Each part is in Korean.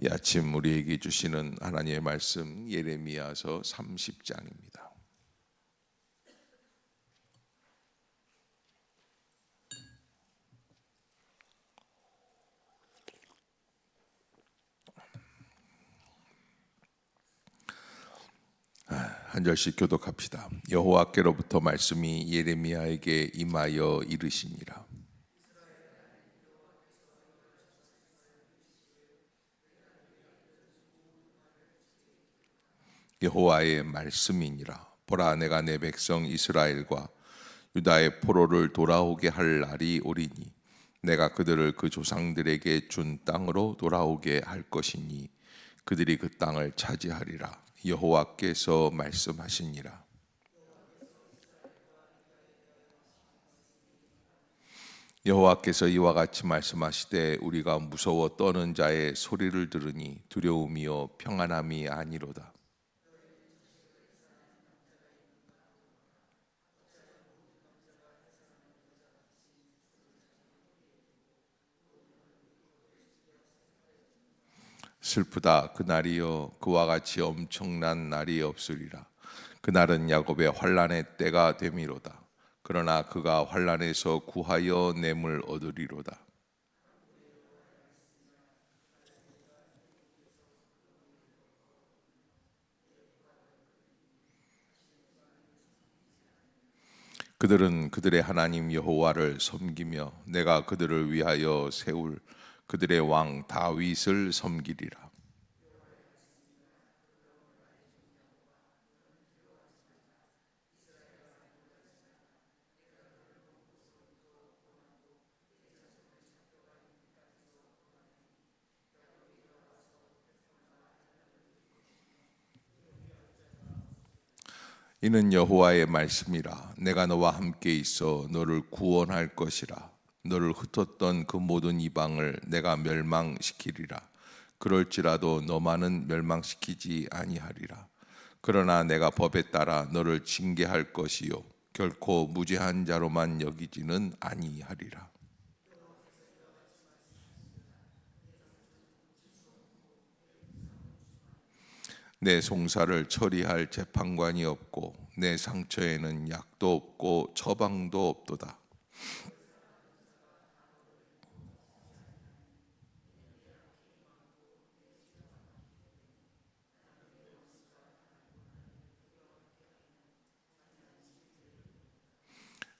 이 아침 우리에게 주시는 하나님의 말씀 예레미야서 30장입니다. 한 절씩 교독합시다. 여호와께로부터 말씀이 예레미야에게 임하여 이르시니라. 여호와의 말씀이니라. 보라, 내가 내 백성 이스라엘과 유다의 포로를 돌아오게 할 날이 오리니 내가 그들을 그 조상들에게 준 땅으로 돌아오게 할 것이니 그들이 그 땅을 차지하리라. 여호와께서 말씀하시니라. 여호와께서 이와 같이 말씀하시되 우리가 무서워 떠는 자의 소리를 들으니 두려움이요 평안함이 아니로다. 슬프다 그날이여, 그와 같이 엄청난 날이 없으리라. 그날은 야곱의 환난의 때가 되미로다. 그러나 그가 환난에서 구하여 냄을 얻으리로다. 그들은 그들의 하나님 여호와를 섬기며 내가 그들을 위하여 세울 그들의 왕 다윗을 섬기리라. 이는 여호와의 말씀이라. 내가 너와 함께 있어 너를 구원할 것이라. 너를 흩었던 그 모든 이방을 내가 멸망시키리라. 그럴지라도 너만은 멸망시키지 아니하리라. 그러나 내가 법에 따라 너를 징계할 것이요 결코 무죄한 자로만 여기지는 아니하리라. 내 송사를 처리할 재판관이 없고 내 상처에는 약도 없고 처방도 없도다.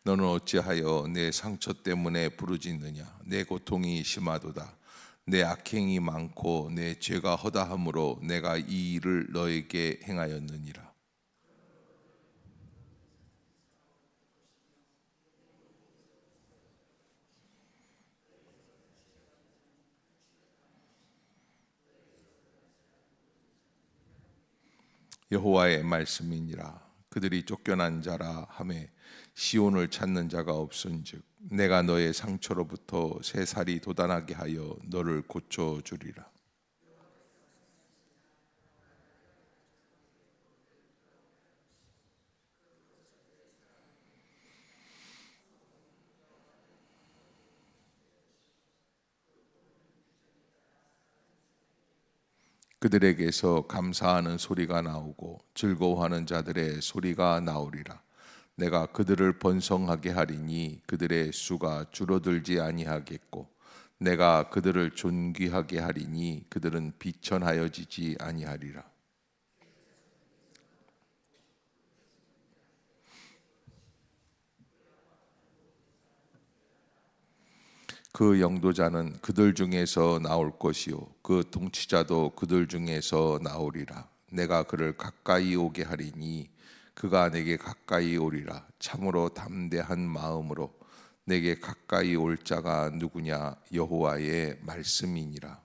너는 어찌하여 내 상처 때문에 부르짖느냐? 내 고통이 심하도다. 내 악행이 많고 내 죄가 허다함으로 내가 이 일을 너에게 행하였느니라. 여호와의 말씀이니라. 그들이 쫓겨난 자라 하매 시온을 찾는 자가 없은즉 내가 너의 상처로부터 새살이 돋아나게 하여 너를 고쳐주리라. 그들에게서 감사하는 소리가 나오고 즐거워하는 자들의 소리가 나오리라. 내가 그들을 번성하게 하리니 그들의 수가 줄어들지 아니하겠고 내가 그들을 존귀하게 하리니 그들은 비천하여지지 아니하리라. 그 영도자는 그들 중에서 나올 것이요 그 통치자도 그들 중에서 나오리라. 내가 그를 가까이 오게 하리니 그가 내게 가까이 오리라. 참으로 담대한 마음으로 내게 가까이 올 자가 누구냐? 여호와의 말씀이니라.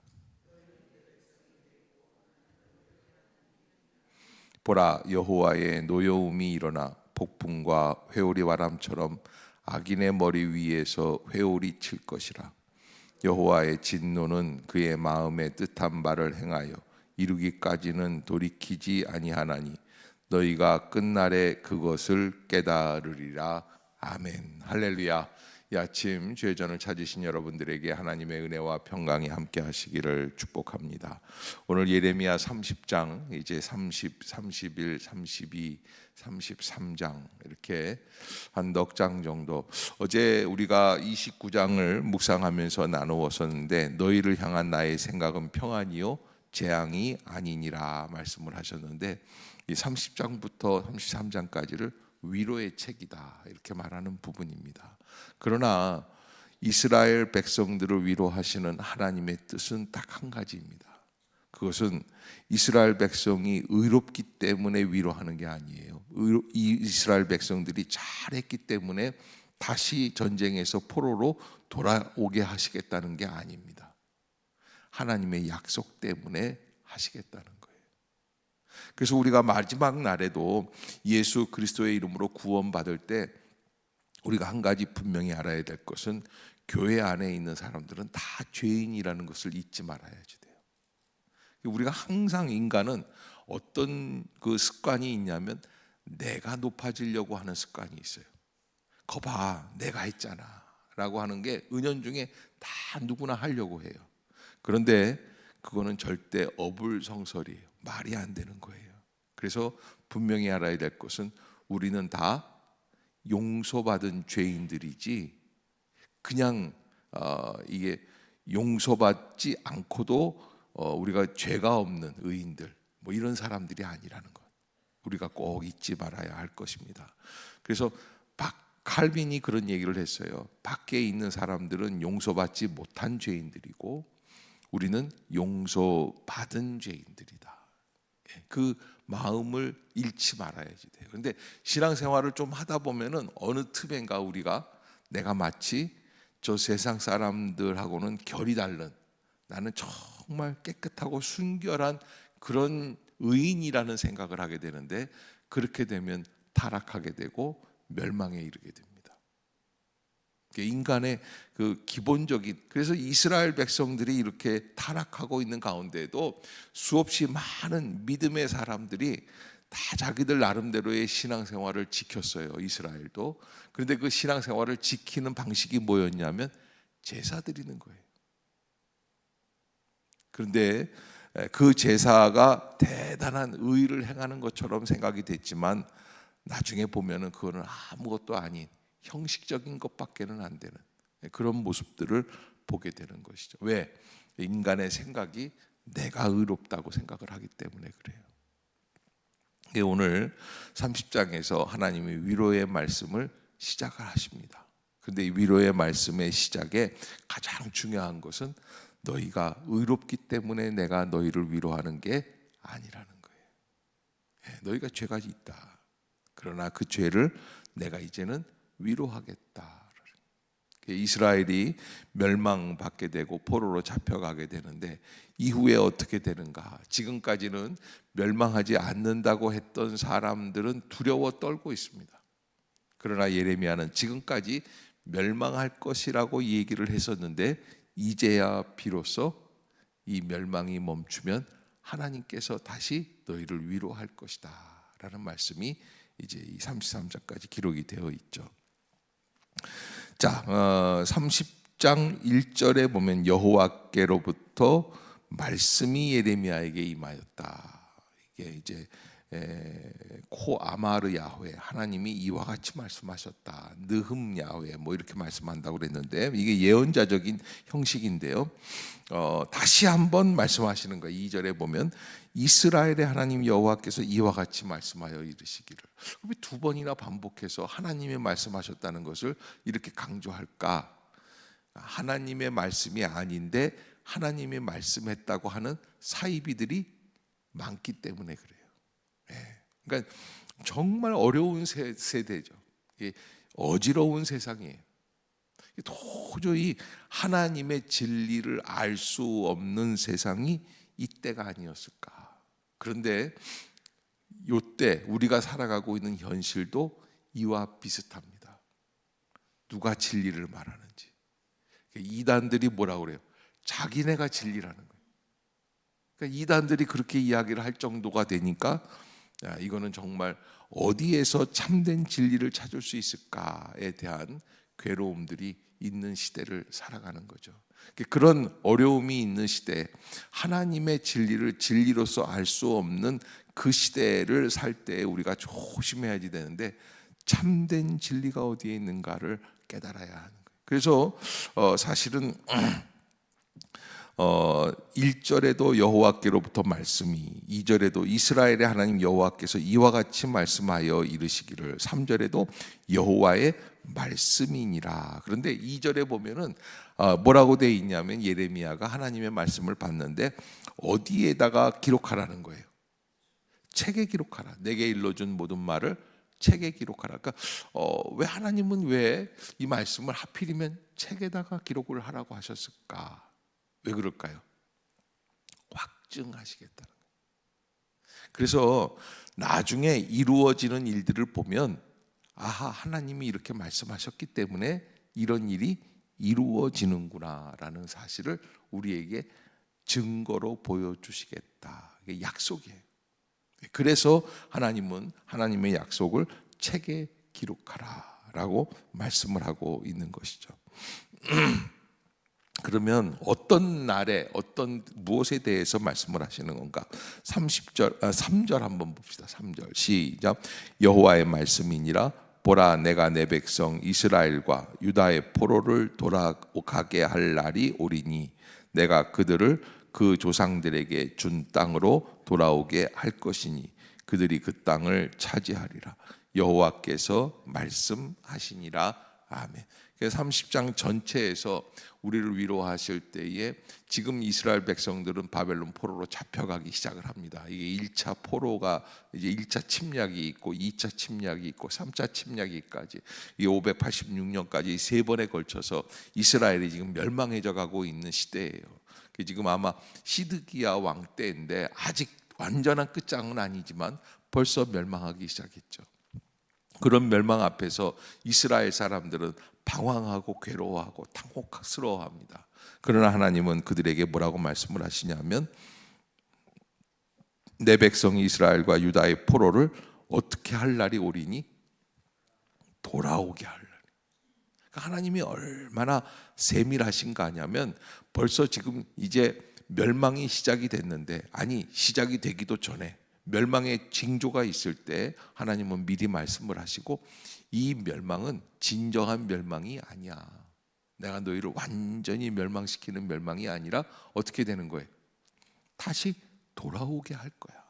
보라, 여호와의 노여움이 일어나 폭풍과 회오리 바람처럼 악인의 머리 위에서 회오리 칠 것이라. 여호와의 진노는 그의 마음에 뜻한 바를 행하여 이루기까지는 돌이키지 아니하나니 너희가 끝날에 그것을 깨달으리라. 아멘. 할렐루야. 이 아침 죄전을 찾으신 여러분들에게 하나님의 은혜와 평강이 함께 하시기를 축복합니다. 오늘 예레미야 30장 이제 30, 31, 32, 33장 이렇게 한 넉 장 정도, 어제 우리가 29장을 묵상하면서 나누었었는데 너희를 향한 나의 생각은 평안이요 재앙이 아니니라 말씀을 하셨는데, 이 30장부터 33장까지를 위로의 책이다 이렇게 말하는 부분입니다. 그러나 이스라엘 백성들을 위로하시는 하나님의 뜻은 딱 한 가지입니다. 그것은 이스라엘 백성이 의롭기 때문에 위로하는 게 아니에요. 이스라엘 백성들이 잘했기 때문에 다시 전쟁에서 포로로 돌아오게 하시겠다는 게 아닙니다. 하나님의 약속 때문에 하시겠다는 거예요. 그래서 우리가 마지막 날에도 예수 그리스도의 이름으로 구원받을 때 우리가 한 가지 분명히 알아야 될 것은, 교회 안에 있는 사람들은 다 죄인이라는 것을 잊지 말아야지 돼요. 우리가 항상, 인간은 어떤 그 습관이 있냐면 내가 높아지려고 하는 습관이 있어요. 거봐 내가 했잖아 라고 하는 게 은연중에 다 누구나 하려고 해요. 그런데 그거는 절대 어불성설이에요. 말이 안 되는 거예요. 그래서 분명히 알아야 될 것은, 우리는 다 용서받은 죄인들이지 그냥 이게 용서받지 않고도 우리가 죄가 없는 의인들, 뭐 이런 사람들이 아니라는 것, 우리가 꼭 잊지 말아야 할 것입니다. 그래서 칼빈이 그런 얘기를 했어요. 밖에 있는 사람들은 용서받지 못한 죄인들이고 우리는 용서받은 죄인들이다. 그 마음을 잃지 말아야지 돼요. 그런데 신앙생활을 좀 하다 보면은 어느 틈엔가 우리가 내가 마치 저 세상 사람들하고는 결이 다른, 나는 정말 깨끗하고 순결한 그런 의인이라는 생각을 하게 되는데, 그렇게 되면 타락하게 되고 멸망에 이르게 됩니다. 인간의 그 기본적인, 그래서 이스라엘 백성들이 이렇게 타락하고 있는 가운데에도 수없이 많은 믿음의 사람들이 다 자기들 나름대로의 신앙생활을 지켰어요. 이스라엘도. 그런데 그 신앙생활을 지키는 방식이 뭐였냐면 제사 드리는 거예요. 그런데 그 제사가 대단한 의를 행하는 것처럼 생각이 됐지만 나중에 보면은 그거는 아무것도 아닌 형식적인 것밖에는 안 되는 그런 모습들을 보게 되는 것이죠. 왜? 인간의 생각이 내가 의롭다고 생각을 하기 때문에 그래요. 오늘 30장에서 하나님이 위로의 말씀을 시작을 하십니다. 그런데 이 위로의 말씀의 시작에 가장 중요한 것은 너희가 의롭기 때문에 내가 너희를 위로하는 게 아니라는 거예요. 너희가 죄가 있다. 그러나 그 죄를 내가 이제는 위로하겠다. 이스라엘이 멸망받게 되고 포로로 잡혀가게 되는데 이후에 어떻게 되는가? 지금까지는 멸망하지 않는다고 했던 사람들은 두려워 떨고 있습니다. 그러나 예레미야는 지금까지 멸망할 것이라고 얘기를 했었는데 이제야 비로소 이 멸망이 멈추면 하나님께서 다시 너희를 위로할 것이다 라는 말씀이 이제 이 33장까지 기록이 되어 있죠. 자, 30장 1절에 보면 여호와께로부터 말씀이 예레미야에게 임하였다. 이게 이제 코 아마르 야훼, 하나님이 이와 같이 말씀하셨다. 느흠 야훼 뭐 이렇게 말씀한다고 그랬는데 이게 예언자적인 형식인데요. 다시 한번 말씀하시는 거예요. 2절에 보면 이스라엘의 하나님 여호와께서 이와 같이 말씀하여 이르시기를. 왜 두 번이나 반복해서 하나님이 말씀하셨다는 것을 이렇게 강조할까? 하나님의 말씀이 아닌데 하나님이 말씀했다고 하는 사이비들이 많기 때문에 그래요. 그러니까 정말 어려운 세대죠. 어지러운 세상이에요. 도저히 하나님의 진리를 알 수 없는 세상이 이때가 아니었을까. 그런데 이때 우리가 살아가고 있는 현실도 이와 비슷합니다. 누가 진리를 말하는지. 이단들이 뭐라고 그래요? 자기네가 진리라는 거예요. 그러니까 이단들이 그렇게 이야기를 할 정도가 되니까 이거는 정말 어디에서 참된 진리를 찾을 수 있을까에 대한 괴로움들이 있는 시대를 살아가는 거죠. 그런 어려움이 있는 시대에 하나님의 진리를 진리로서 알 수 없는 그 시대를 살 때 우리가 조심해야지 되는데, 참된 진리가 어디에 있는가를 깨달아야 하는 거예요. 그래서 사실은 1절에도 여호와께로부터 말씀이, 2절에도 이스라엘의 하나님 여호와께서 이와 같이 말씀하여 이르시기를, 3절에도 여호와의 말씀이니라. 그런데 2절에 보면은 뭐라고 되어 있냐면, 예레미야가 하나님의 말씀을 받는데 어디에다가 기록하라는 거예요. 책에 기록하라. 내게 일러준 모든 말을 책에 기록하라. 그러니까 왜 하나님은 왜 이 말씀을 하필이면 책에다가 기록을 하라고 하셨을까? 왜 그럴까요? 확증하시겠다는 거예요. 그래서 나중에 이루어지는 일들을 보면, 아하, 하나님이 이렇게 말씀하셨기 때문에 이런 일이 이루어지는구나라는 사실을 우리에게 증거로 보여주시겠다. 이게 약속이에요. 그래서 하나님은 하나님의 약속을 책에 기록하라라고 말씀을 하고 있는 것이죠. 그러면 어떤 날에 어떤 무엇에 대해서 말씀을 하시는 건가? 3절 한번 봅시다. 3절 시작. 여호와의 말씀이니라, 보라, 내가 내 백성 이스라엘과 유다의 포로를 돌아가게 할 날이 오리니 내가 그들을 그 조상들에게 준 땅으로 돌아오게 할 것이니 그들이 그 땅을 차지하리라. 여호와께서 말씀하시니라. 아멘. 30장 전체에서 우리를 위로하실 때에 지금 이스라엘 백성들은 바벨론 포로로 잡혀가기 시작을 합니다. 이게 1차 포로가 이제 1차 침략이 있고 2차 침략이 있고 3차 침략이까지, 이게 586년까지 세 번에 걸쳐서 이스라엘이 지금 멸망해져 가고 있는 시대예요. 지금 아마 시드기야 왕 때인데 아직 완전한 끝장은 아니지만 벌써 멸망하기 시작했죠. 그런 멸망 앞에서 이스라엘 사람들은 방황하고 괴로워하고 당혹스러워합니다. 그러나 하나님은 그들에게 뭐라고 말씀을 하시냐면, 내 백성 이스라엘과 유다의 포로를 어떻게 할 날이 오리니? 돌아오게 할 날. 그러니까 하나님이 얼마나 세밀하신가 하냐면, 벌써 지금 이제 멸망이 시작이 됐는데, 아니 시작이 되기도 전에 멸망의 징조가 있을 때 하나님은 미리 말씀을 하시고, 이 멸망은 진정한 멸망이 아니야. 내가 너희를 완전히 멸망시키는 멸망이 아니라 어떻게 되는 거예요? 다시 돌아오게 할 거야.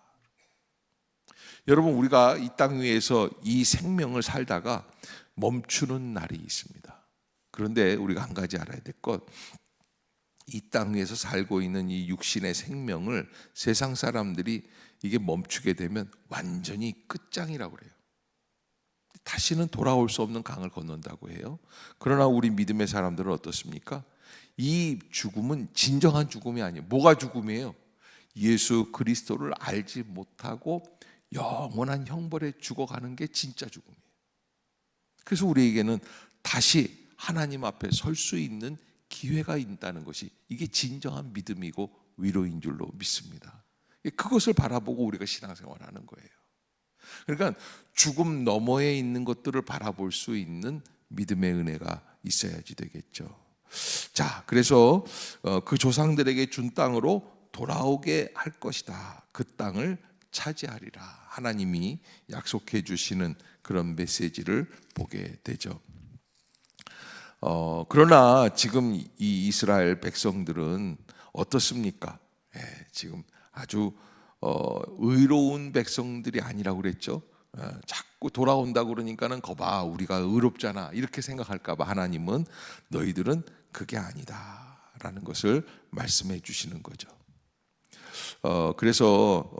여러분, 우리가 이 땅 위에서 이 생명을 살다가 멈추는 날이 있습니다. 그런데 우리가 한 가지 알아야 될 것, 이 땅 위에서 살고 있는 이 육신의 생명을 세상 사람들이 이게 멈추게 되면 완전히 끝장이라고 그래요. 다시는 돌아올 수 없는 강을 건넌다고 해요. 그러나 우리 믿음의 사람들은 어떻습니까? 이 죽음은 진정한 죽음이 아니에요. 뭐가 죽음이에요? 예수 그리스도를 알지 못하고 영원한 형벌에 죽어가는 게 진짜 죽음이에요. 그래서 우리에게는 다시 하나님 앞에 설 수 있는 기회가 있다는 것이, 이게 진정한 믿음이고 위로인 줄로 믿습니다. 그것을 바라보고 우리가 신앙생활하는 거예요. 그러니까 죽음 너머에 있는 것들을 바라볼 수 있는 믿음의 은혜가 있어야지 되겠죠. 자, 그래서 그 조상들에게 준 땅으로 돌아오게 할 것이다. 그 땅을 차지하리라. 하나님이 약속해 주시는 그런 메시지를 보게 되죠. 그러나 지금 이 이스라엘 백성들은 어떻습니까? 지금 아주 의로운 백성들이 아니라고 그랬죠. 자꾸 돌아온다고 그러니까는 거봐, 우리가 의롭잖아 이렇게 생각할까 봐 하나님은 너희들은 그게 아니다 라는 것을 말씀해 주시는 거죠. 그래서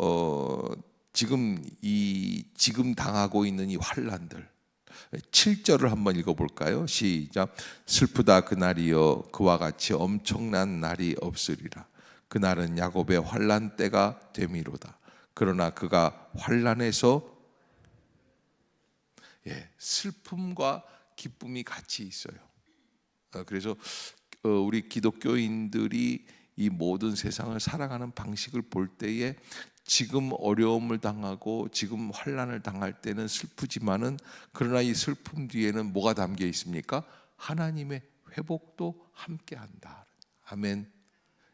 지금 당하고 있는 이 환난들, 7절을 한번 읽어볼까요? 시작. 슬프다 그날이여, 그와 같이 엄청난 날이 없으리라. 그날은 야곱의 환난 때가 되미로다. 그러나 그가 환난에서 슬픔과 기쁨이 같이 있어요. 그래서 우리 기독교인들이 이 모든 세상을 살아가는 방식을 볼 때에 지금 어려움을 당하고 지금 환난을 당할 때는 슬프지만은, 그러나 이 슬픔 뒤에는 뭐가 담겨 있습니까? 하나님의 회복도 함께한다. 아멘.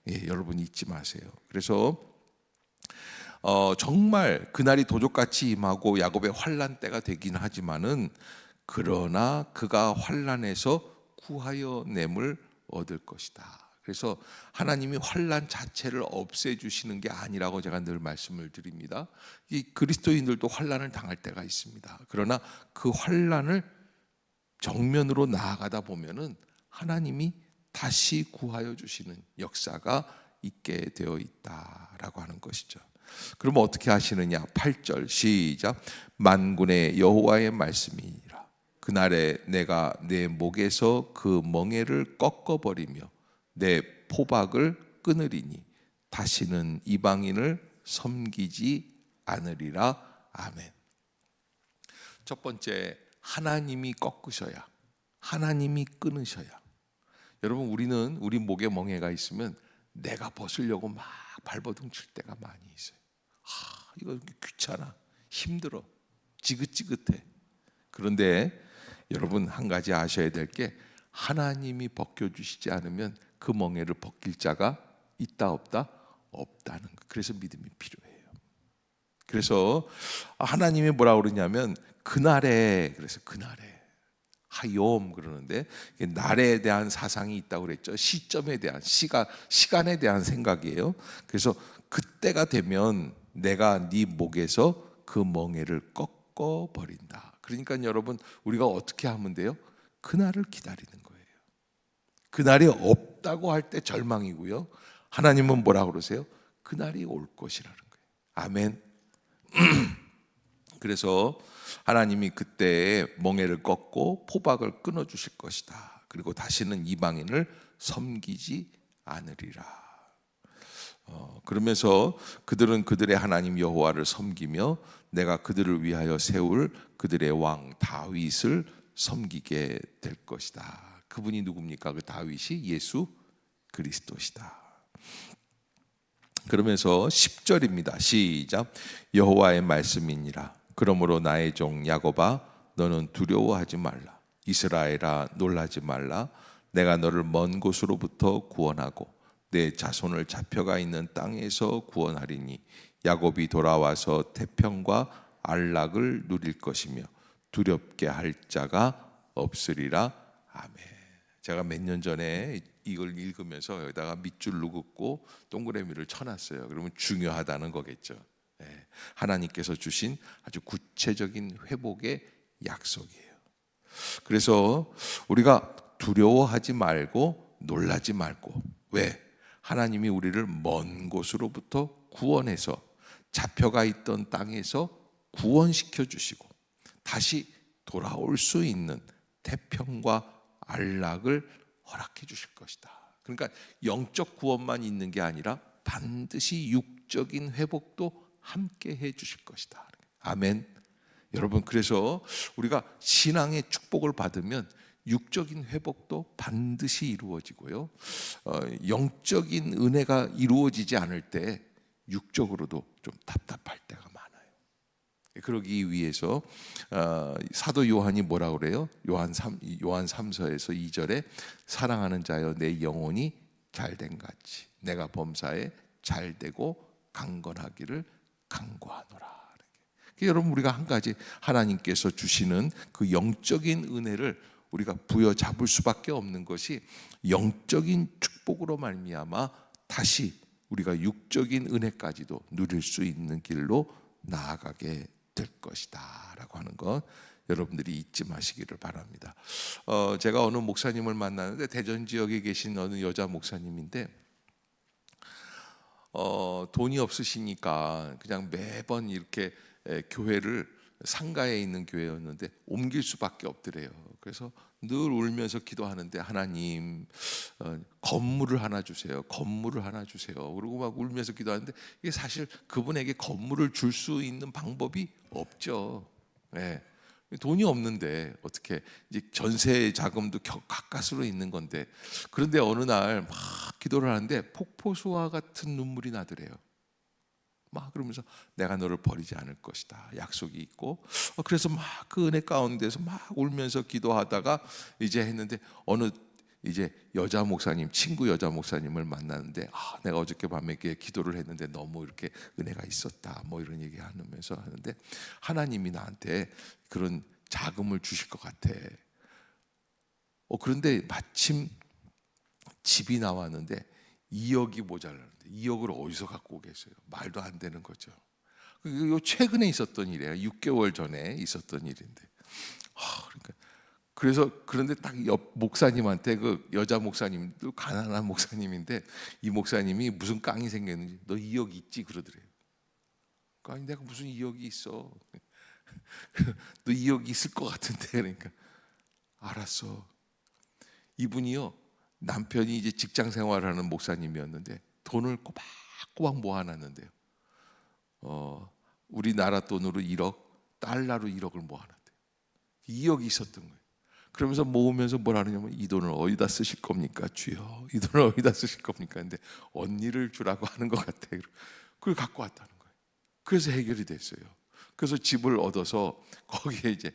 예, 여러분 잊지 마세요. 그래서 정말 그날이 도적같이 임하고 야곱의 환난 때가 되긴 하지만은 그러나 그가 환난에서 구하여 냄을 얻을 것이다. 그래서 하나님이 환난 자체를 없애주시는 게 아니라고 제가 늘 말씀을 드립니다. 이 그리스도인들도 환난을 당할 때가 있습니다. 그러나 그 환난을 정면으로 나아가다 보면은 하나님이 다시 구하여 주시는 역사가 있게 되어 있다라고 하는 것이죠. 그러면 어떻게 하시느냐? 8절 시작. 만군의 여호와의 말씀이니라. 그날에 내가 내 목에서 그 멍에를 꺾어버리며 내 포박을 끊으리니 다시는 이방인을 섬기지 않으리라. 아멘. 첫 번째, 하나님이 꺾으셔야, 하나님이 끊으셔야. 여러분, 우리 목에 멍에가 있으면 내가 벗으려고 막 발버둥 칠 때가 많이 있어요. 이거 귀찮아, 힘들어, 지긋지긋해. 그런데 여러분, 한 가지 아셔야 될 게, 하나님이 벗겨주시지 않으면 그 멍에를 벗길 자가 있다 없다? 없다는 거. 그래서 믿음이 필요해요. 그래서 하나님이 뭐라 그러냐면 그날에, 그래서 그날에 하욤 그러는데 날에 대한 사상이 있다고 그랬죠. 시점에 대한, 시간에 대한 생각이에요. 그래서 그때가 되면 내가 네 목에서 그 멍에를 꺾어 버린다. 그러니까 여러분, 우리가 어떻게 하면 돼요? 그날을 기다리는 거예요. 그날이 없다고 할 때 절망이고요. 하나님은 뭐라 그러세요? 그날이 올 것이라는 거예요. 아멘. 그래서 하나님이 그때 멍에를 꺾고 포박을 끊어 주실 것이다. 그리고 다시는 이방인을 섬기지 않으리라. 그러면서 그들은 그들의 하나님 여호와를 섬기며 내가 그들을 위하여 세울 그들의 왕 다윗을 섬기게 될 것이다. 그분이 누굽니까? 그 다윗이 예수 그리스도시다. 그러면서 10절입니다. 시작. 여호와의 말씀이니라. 그러므로 나의 종 야곱아, 너는 두려워하지 말라. 이스라엘아, 놀라지 말라. 내가 너를 먼 곳으로부터 구원하고 내 자손을 잡혀가 있는 땅에서 구원하리니 야곱이 돌아와서 태평과 안락을 누릴 것이며 두렵게 할 자가 없으리라. 아멘. 제가 몇 년 전에 이걸 읽으면서 여기다가 밑줄로 긋고 동그라미를 쳐놨어요. 그러면 중요하다는 거겠죠. 하나님께서 주신 아주 구체적인 회복의 약속이에요. 그래서 우리가 두려워하지 말고 놀라지 말고, 왜? 하나님이 우리를 먼 곳으로부터 구원해서 잡혀가 있던 땅에서 구원시켜 주시고 다시 돌아올 수 있는 태평과 안락을 허락해 주실 것이다. 그러니까 영적 구원만 있는 게 아니라 반드시 육적인 회복도 함께 해 주실 것이다. 아멘. 여러분, 그래서 우리가 신앙의 축복을 받으면 육적인 회복도 반드시 이루어지고요, 영적인 은혜가 이루어지지 않을 때 육적으로도 좀 답답할 때가 많아요. 그러기 위해서 사도 요한이 뭐라 그래요? 요한 3서에서 2절에 사랑하는 자여 내 영혼이 잘된 같이 내가 범사에 잘되고 강건하기를 간구하노라. 여러분, 우리가 한 가지 하나님께서 주시는 그 영적인 은혜를 우리가 부여잡을 수밖에 없는 것이 영적인 축복으로 말미암아 다시 우리가 육적인 은혜까지도 누릴 수 있는 길로 나아가게 될 것이다 라고 하는 것 여러분들이 잊지 마시기를 바랍니다. 제가 어느 목사님을 만나는데 대전 지역에 계신 어느 여자 목사님인데 돈이 없으시니까 그냥 매번 이렇게 교회를, 상가에 있는 교회였는데 옮길 수밖에 없더래요. 그래서 늘 울면서 기도하는데 하나님, 건물을 하나 주세요. 건물을 하나 주세요. 그러고 막 울면서 기도하는데 이게 사실 그분에게 건물을 줄 수 있는 방법이 없죠. 네. 돈이 없는데 어떻게, 이제 전세 자금도 가까스로 있는 건데, 그런데 어느 날 막 기도를 하는데 폭포수와 같은 눈물이 나더래요. 막 그러면서 내가 너를 버리지 않을 것이다 약속이 있고, 그래서 막 그 은혜 가운데서 막 울면서 기도하다가 이제 했는데, 어느 이제 여자 목사님, 친구 여자 목사님을 만나는데, 내가 어저께 밤에 이렇게 기도를 했는데 너무 이렇게 은혜가 있었다 뭐 이런 얘기 하면서 하는데, 하나님이 나한테 그런 자금을 주실 것 같아. 그런데 마침 집이 나왔는데 2억이 모자라는데 2억을 어디서 갖고 오겠어요? 말도 안 되는 거죠. 이거 최근에 있었던 일이에요. 6개월 전에 있었던 일인데. 그러니까 그래서 그런데 딱 옆 목사님한테, 그 여자 목사님도 가난한 목사님인데, 이 목사님이 무슨 깡이 생겼는지 너 2억 있지 그러더래요. 아니 내가 무슨 2억이 있어. 너 2억 있을 것 같은데. 그러니까 알았어. 이분이요, 남편이 이제 직장 생활하는 목사님이었는데 돈을 꼬박꼬박 모아놨는데요. 우리나라 돈으로 1억, 달러로 1억을 모아놨대요. 2억이 있었던 거예요. 그러면서 모으면서 뭐라 하냐면, 이 돈을 어디다 쓰실 겁니까 주여? 이 돈을 어디다 쓰실 겁니까? 근데 언니를 주라고 하는 것 같아요. 그걸 갖고 왔다는 거예요. 그래서 해결이 됐어요. 그래서 집을 얻어서 거기에 이제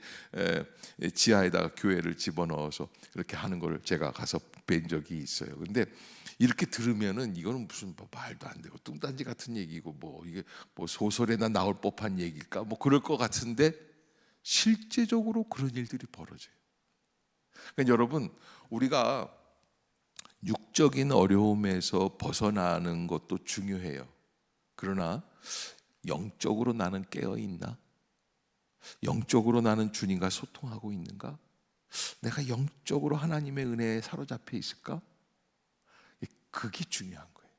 지하에다가 교회를 집어넣어서 이렇게 하는 걸 제가 가서 뵌 적이 있어요. 근데 이렇게 들으면은 이거는 무슨 뭐 말도 안 되고 뚱딴지 같은 얘기고, 뭐 이게 뭐 소설에나 나올 법한 얘기일까 뭐 그럴 것 같은데, 실제적으로 그런 일들이 벌어져요. 그러니까 여러분, 우리가 육적인 어려움에서 벗어나는 것도 중요해요. 그러나 영적으로 나는 깨어 있나? 영적으로 나는 주님과 소통하고 있는가? 내가 영적으로 하나님의 은혜에 사로잡혀 있을까? 그게 중요한 거예요.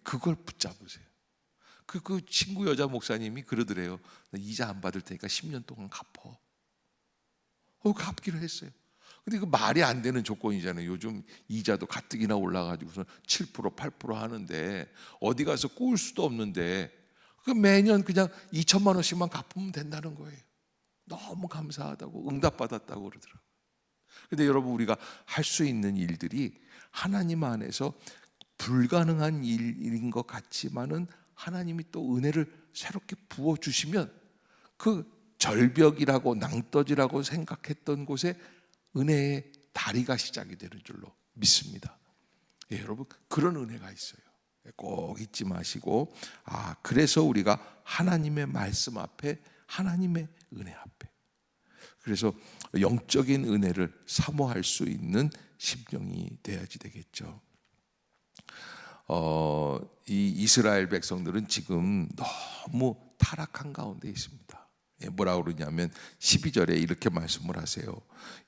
그걸 붙잡으세요. 그 친구 여자 목사님이 그러더래요. 이자 안 받을 테니까 10년 동안 갚어. 갚기로 했어요. 근데 그 말이 안 되는 조건이잖아요. 요즘 이자도 가뜩이나 올라가지고서 7%, 8% 하는데 어디 가서 꾸울 수도 없는데, 그 매년 그냥 2천만 원씩만 갚으면 된다는 거예요. 너무 감사하다고, 응답받았다고 그러더라고요. 근데 여러분, 우리가 할 수 있는 일들이 하나님 안에서 불가능한 일인 것 같지만은, 하나님이 또 은혜를 새롭게 부어주시면 그 절벽이라고 낭떠지라고 생각했던 곳에 은혜의 다리가 시작이 되는 줄로 믿습니다. 여러분, 그런 은혜가 있어요. 꼭 잊지 마시고, 그래서 우리가 하나님의 말씀 앞에, 하나님의 은혜 앞에, 그래서 영적인 은혜를 사모할 수 있는 심령이 돼야지 되겠죠. 이 이스라엘 백성들은 지금 너무 타락한 가운데 있습니다. 뭐라고 그러냐면 12절에 이렇게 말씀을 하세요.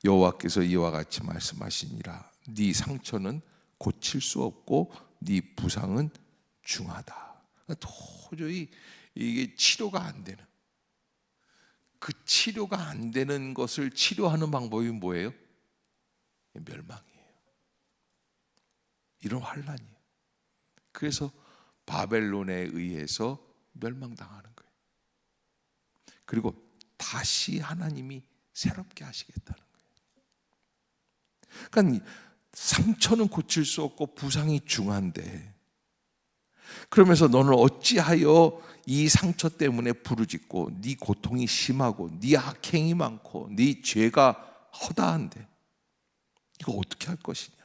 여호와께서 이와 같이 말씀하시니라. 네 상처는 고칠 수 없고 네 부상은 중하다. 도저히 이게 치료가 안 되는, 그 치료가 안 되는 것을 치료하는 방법이 뭐예요? 멸망이에요. 이런 환란이에요. 그래서 바벨론에 의해서 멸망당하는 거예요. 그리고 다시 하나님이 새롭게 하시겠다는 거예요. 그러니까 상처는 고칠 수 없고 부상이 중한데, 그러면서 너는 어찌하여 이 상처 때문에 부르짖고 네 고통이 심하고 네 악행이 많고 네 죄가 허다한데 이거 어떻게 할 것이냐?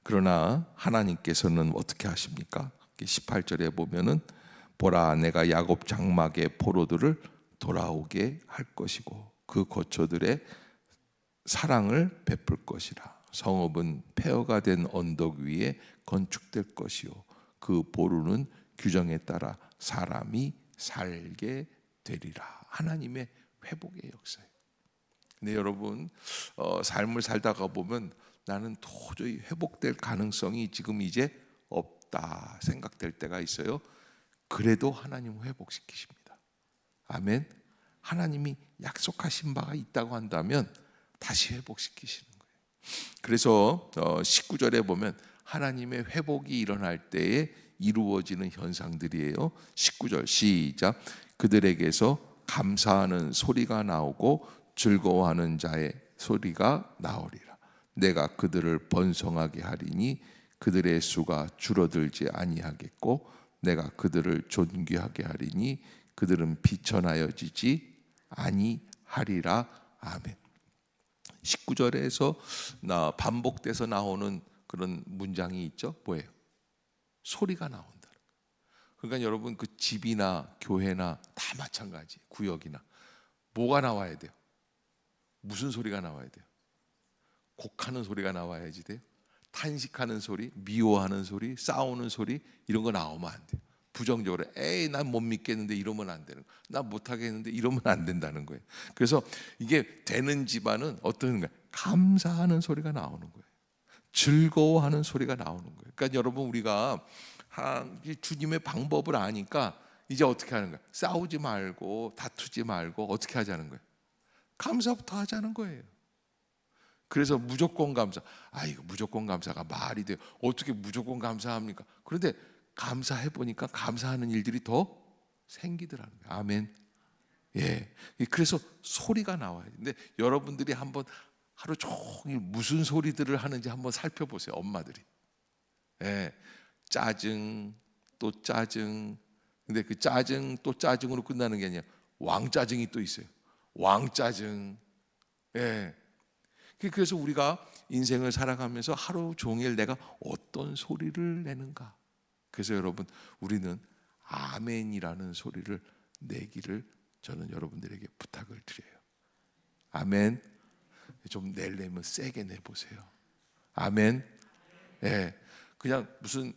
그러나 하나님께서는 어떻게 하십니까? 18절에 보면은 보라, 내가 야곱 장막의 포로들을 돌아오게 할 것이고 그 거처들의 사랑을 베풀 것이라. 성읍은 폐허가 된 언덕 위에 건축될 것이요 그 보루는 규정에 따라 사람이 살게 되리라. 하나님의 회복의 역사예요. 근데 여러분, 삶을 살다가 보면 나는 도저히 회복될 가능성이 지금 이제 없다 생각될 때가 있어요. 그래도 하나님은 회복시키십니다. 아멘. 하나님이 약속하신 바가 있다고 한다면 다시 회복시키시는 거예요. 그래서 19절에 보면 하나님의 회복이 일어날 때에 이루어지는 현상들이에요. 19절 시작. 그들에게서 감사하는 소리가 나오고 즐거워하는 자의 소리가 나오리라. 내가 그들을 번성하게 하리니 그들의 수가 줄어들지 아니하겠고 내가 그들을 존귀하게 하리니 그들은 비천하여지지 아니하리라. 아멘. 19절에서 반복돼서 나오는 그런 문장이 있죠. 뭐예요? 소리가 나온다. 그러니까 여러분, 그 집이나 교회나 다 마찬가지, 구역이나 뭐가 나와야 돼요? 무슨 소리가 나와야 돼요? 곡하는 소리가 나와야지 돼요. 탄식하는 소리, 미워하는 소리, 싸우는 소리, 이런 거 나오면 안 돼요. 부정적으로 에이 난 못 믿겠는데 이러면 안 되는 거예요. 나 못하겠는데 이러면 안 된다는 거예요. 그래서 이게 되는 집안은 어떤 거예요? 감사하는 소리가 나오는 거예요. 즐거워하는 소리가 나오는 거예요. 그러니까 여러분, 우리가 주님의 방법을 아니까 이제 어떻게 하는 거예요? 싸우지 말고 다투지 말고 어떻게 하자는 거예요? 감사부터 하자는 거예요. 그래서 무조건 감사. 이거 무조건 감사가 말이 돼요. 어떻게 무조건 감사합니까? 그런데 감사해 보니까 감사하는 일들이 더 생기더라는 거예요. 아멘. 예. 그래서 소리가 나와요. 근데 여러분들이 한번 하루 종일 무슨 소리들을 하는지 한번 살펴보세요. 엄마들이. 예. 짜증 또 짜증. 근데 그 짜증 또 짜증으로 끝나는 게 아니라 왕짜증이 또 있어요. 왕짜증. 예. 그래서 우리가 인생을 살아가면서 하루 종일 내가 어떤 소리를 내는가. 그래서 여러분, 우리는 아멘이라는 소리를 내기를 저는 여러분들에게 부탁을 드려요. 아멘. 좀 내려면 세게 내보세요. 아멘. 예. 그냥 무슨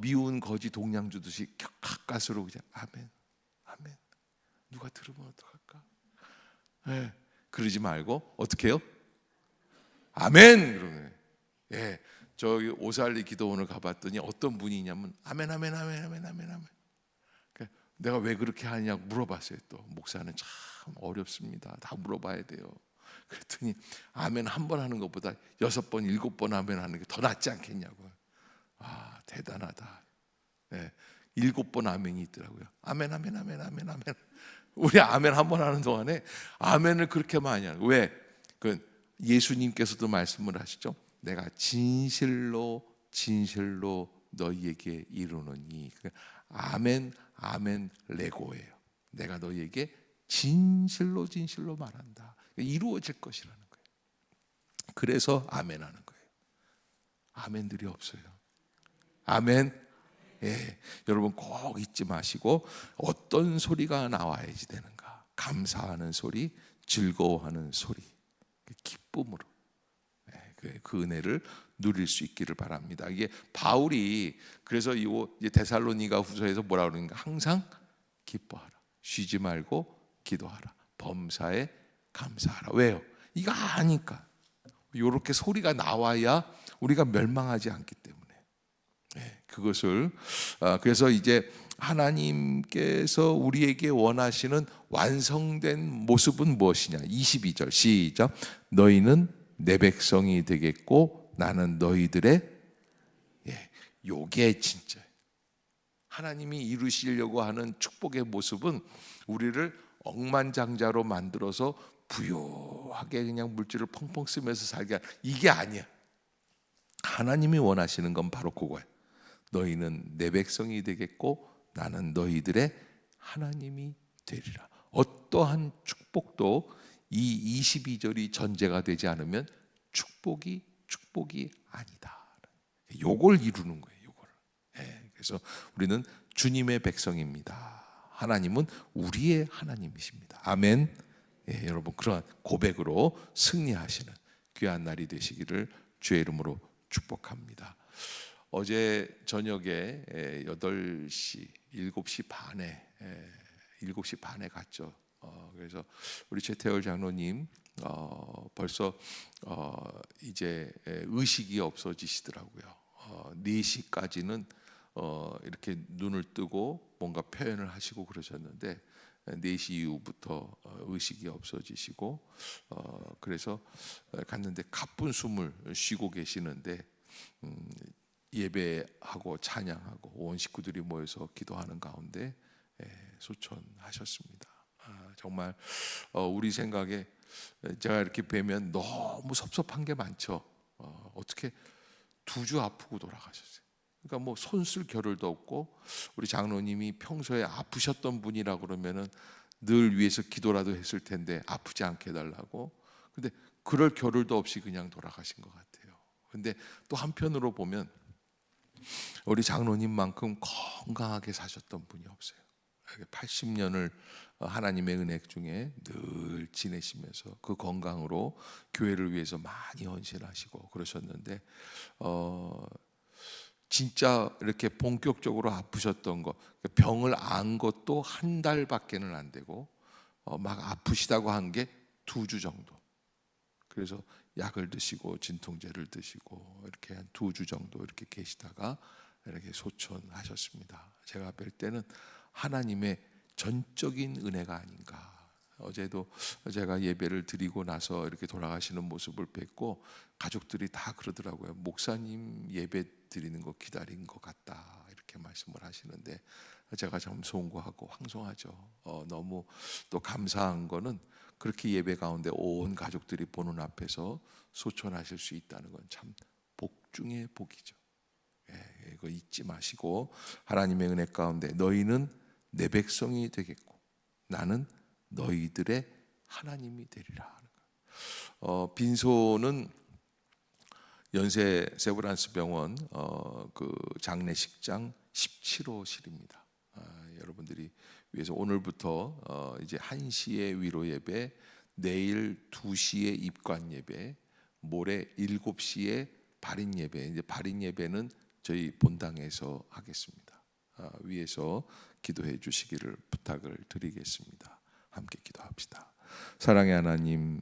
미운 거지 동냥 주듯이 가까스로 그냥 아멘, 아멘. 누가 들으면 어떡할까? 예. 그러지 말고 어떻게 해요? 아멘. 그러네. 예. 저기 오살리 기도원을 가봤더니 어떤 분이 있냐면 아멘, 아멘, 아멘, 아멘, 아멘, 아멘. 내가 왜 그렇게 하냐고 물어봤어요. 또 목사는 참 어렵습니다. 다 물어봐야 돼요. 그랬더니 아멘 한 번 하는 것보다 6번, 7번 아멘 하는 게 더 낫지 않겠냐고. 대단하다. 네, 7번 아멘이 있더라고요. 아멘, 아멘, 아멘, 아멘, 아멘. 우리 아멘 한 번 하는 동안에 아멘을 그렇게 많이 하는. 왜? 그 예수님께서도 말씀을 하시죠. 내가 진실로 진실로 너희에게 이르노니. 아멘, 아멘 레고예요. 내가 너희에게 진실로 진실로 말한다. 이루어질 것이라는 거예요. 그래서 아멘 하는 거예요. 아멘들이 없어요. 아멘. 예, 여러분 꼭 잊지 마시고 어떤 소리가 나와야지 되는가. 감사하는 소리, 즐거워하는 소리, 기쁨으로 그 은혜를 누릴 수 있기를 바랍니다. 이게 바울이 그래서 이제 데살로니가 후서에서 뭐라 그러는가? 항상 기뻐하라, 쉬지 말고 기도하라, 범사에 감사하라. 왜요? 이거 아니까. 이렇게 소리가 나와야 우리가 멸망하지 않기 때문에. 그것을 그래서 이제 하나님께서 우리에게 원하시는 완성된 모습은 무엇이냐? 22절 시작. 너희는 내 백성이 되겠고 나는 너희들의. 요게 진짜 하나님이 이루시려고 하는 축복의 모습은 우리를 억만장자로 만들어서 부유하게 그냥 물질을 펑펑 쓰면서 살게 하는 이게 아니야. 하나님이 원하시는 건 바로 그거야. 너희는 내 백성이 되겠고 나는 너희들의 하나님이 되리라. 어떠한 축복도 이 22절이 전제가 되지 않으면 축복이 아니다. 요걸 이루는 거예요. 요걸. 그래서 우리는 주님의 백성입니다. 하나님은 우리의 하나님이십니다. 아멘. 여러분 그러한 고백으로 승리하시는 귀한 날이 되시기를 주의 이름으로 축복합니다. 어제 저녁에 8시, 7시 반에 갔죠. 그래서 우리 최태월 장로님 벌써 이제 의식이 없어지시더라고요. 4시까지는 이렇게 눈을 뜨고 뭔가 표현을 하시고 그러셨는데 4시 이후부터 의식이 없어지시고 그래서 갔는데 가쁜 숨을 쉬고 계시는데 예배하고 찬양하고 온 식구들이 모여서 기도하는 가운데 소천하셨습니다. 정말 우리 생각에 제가 이렇게 뵈면 너무 섭섭한 게 많죠. 어떻게 두 주 아프고 돌아가셨어요. 그러니까 뭐 손 쓸 겨를도 없고, 우리 장로님이 평소에 아프셨던 분이라 그러면은 늘 위해서 기도라도 했을 텐데 아프지 않게 해달라고. 근데 그럴 겨를도 없이 그냥 돌아가신 것 같아요. 근데 또 한편으로 보면 우리 장로님만큼 건강하게 사셨던 분이 없어요. 80년을 하나님의 은혜 중에 늘 지내시면서 그 건강으로 교회를 위해서 많이 헌신하시고 그러셨는데, 진짜 이렇게 본격적으로 아프셨던 거, 병을 안 것도 한 달밖에는 안 되고, 막 아프시다고 한 게 2주 정도. 그래서 약을 드시고 진통제를 드시고 이렇게 한 2주 정도 이렇게 계시다가 이렇게 소천하셨습니다. 제가 뵐 때는 하나님의 전적인 은혜가 아닌가. 어제도 제가 예배를 드리고 나서 이렇게 돌아가시는 모습을 뵙고 가족들이 다 그러더라고요. 목사님 예배 드리는 거 기다린 것 같다, 이렇게 말씀을 하시는데, 제가 참 송구하고 황송하죠. 너무 또 감사한 거는 그렇게 예배 가운데 온 가족들이 보는 앞에서 소천하실 수 있다는 건 참 복 중의 복이죠. 이거 잊지 마시고, 하나님의 은혜 가운데 너희는 내 백성이 되겠고 나는 너희들의 하나님이 되리라. 빈소는 연세 세브란스 병원 그 장례식장 17호실입니다. 여러분들이 위해서 오늘부터 이제 1시에 위로 예배, 내일 2시에 입관 예배, 모레 7시에 발인 예배. 이제 발인 예배는 저희 본당에서 하겠습니다. 위에서 기도해 주시기를 부탁을 드리겠습니다. 함께 기도합시다. 사랑의 하나님,